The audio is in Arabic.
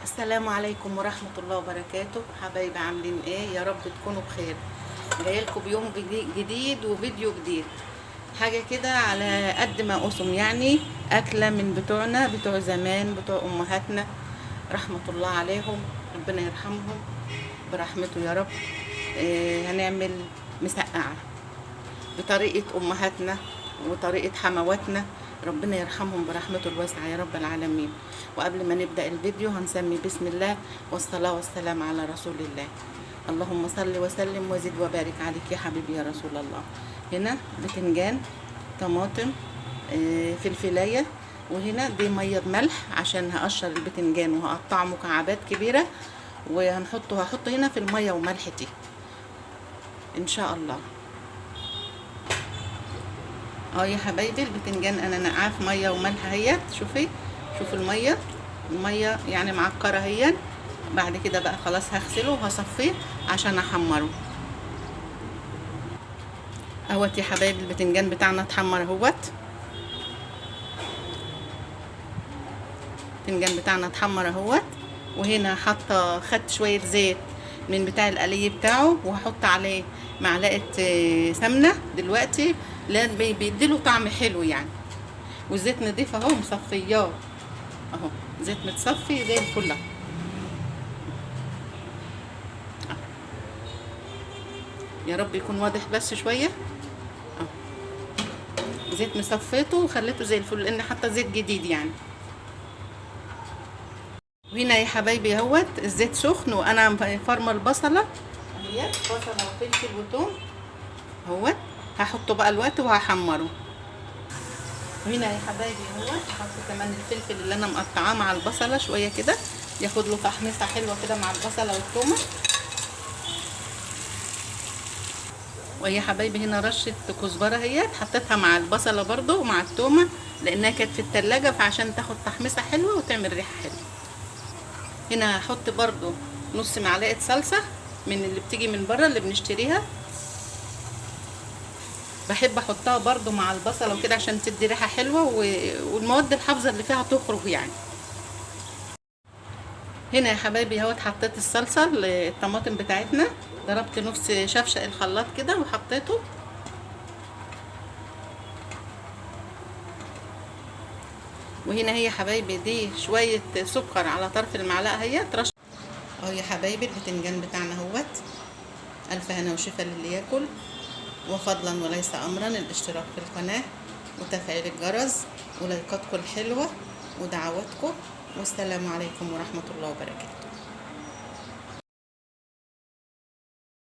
السلام عليكم ورحمة الله وبركاته. حبايبي عاملين ايه؟ يا رب تكونوا بخير. جايلكم بيوم جديد وفيديو جديد، حاجة كده على قد ما قسم، يعني أكلة من بتوعنا بتوع زمان، بتوع أمهاتنا رحمة الله عليهم، ربنا يرحمهم برحمته يا رب. هنعمل مسقعة بطريقة أمهاتنا وطريقة حمواتنا، ربنا يرحمهم برحمته الواسعة يا رب العالمين. وقبل ما نبدأ الفيديو هنسمي بسم الله والصلاة والسلام على رسول الله. اللهم صل وسلم وزد وبارك عليك يا حبيبي يا رسول الله. هنا بتنجان، طماطم، فلفلاية، وهنا دي مية بملح عشان هقشر البتنجان وهقطعه مكعبات كبيرة، هحط هنا في المية وملح دي ان شاء الله. يا حبايبي البتنجان انا نقعاه في ميه وملح اهيت. شوفوا الميه يعني معكره اهيت. بعد كده بقى خلاص هغسله وهصفيه عشان احمره اهوت. يا حبايبي البتنجان بتاعنا اتحمر اهوت، البتنجان بتاعنا اتحمر اهوت. وهنا خدت شويه زيت من بتاع القلي بتاعه، وهحط عليه معلقه سمنه دلوقتي، لان بيديله طعم حلو يعني. والزيت نضيف اهو، مصفياه اهو، زيت متصفي زي الفل. يا رب يكون واضح بس شويه اهو. زيت مصفيته وخليته زي الفل لان حتى زيت جديد يعني. وهنا يا حبايبي اهوت الزيت سخن، وانا فرمه البصله اهي، بصله وفلفل وثوم اهوت. هحطه بقى الوقت وهحمره. وهنا يا حبايبي اهوت هحط كمان الفلفل اللي انا مقطعاه مع البصله شويه كده، ياخد له تحميصه حلوه كده مع البصله والثومه. وهي حبايبي هنا رشه كزبره اهيت، حطيتها مع البصله برده ومع الثومه لانها كانت في التلاجة، فعشان تاخد تحميصه حلوه وتعمل ريحه حلوه. هنا هحط برده نص معلقه صلصه من اللي بتيجي من بره اللي بنشتريها، بحب احطها برده مع البصله وكده عشان تدي ريحه حلوه والمواد الحافظه اللي فيها تخرج يعني. هنا يا حبايبي اهوت حطيت الصلصه الطماطم بتاعتنا، ضربت نص شفشق الخلاط كده وحطيته. وهنا هي حبايبي دي شويه سكر على طرف المعلقه اهي ترش اهو. يا حبايبي البتنجان بتاعنا اهوت، الف هنا وشفا للي ياكل. وفضلا وليس امرا الاشتراك في القناه وتفعيل الجرس ولايكاتكم الحلوه ودعواتكم. والسلام عليكم ورحمه الله وبركاته.